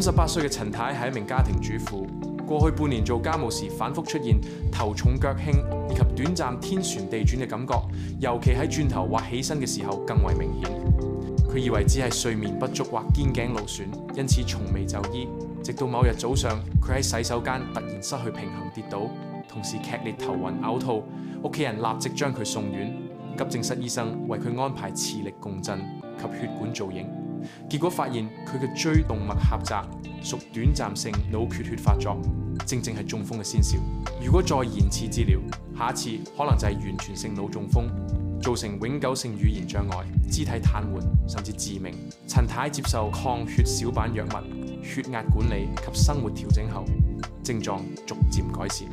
58歲嘅陳太係一名家庭主婦，過去半年做家務時反覆出現頭重腳輕以及短暫天旋地轉嘅感覺，尤其喺轉頭或起身嘅時候更為明顯。佢以為只係睡眠不足或肩頸勞損，因此從未就醫。直到某日早上，佢喺洗手間突然失去平衡跌倒，同時劇烈頭暈嘔吐，屋企人立即將佢送院。急症室醫生為佢安排磁力共振及血管造影，結果發現佢嘅椎動脈狹窄，屬短暫性腦缺血發作，正係中風嘅先兆。如果再延遲治療，下一次可能就係完全性腦中風，造成永久性語言障礙、肢體癱瘓甚至致命。陳太接受抗血小板藥物、血壓管理及生活調整後，症狀逐漸改善。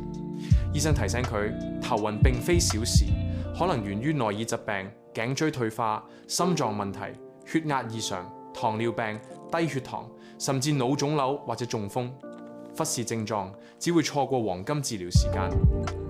醫生提醒佢，頭暈並非小事，可能源於內耳疾病、頸椎退化、心臟問題、血壓異常、糖尿病、低血糖，甚至腦腫瘤或者中風。忽視症狀，只會錯過黃金治療時間。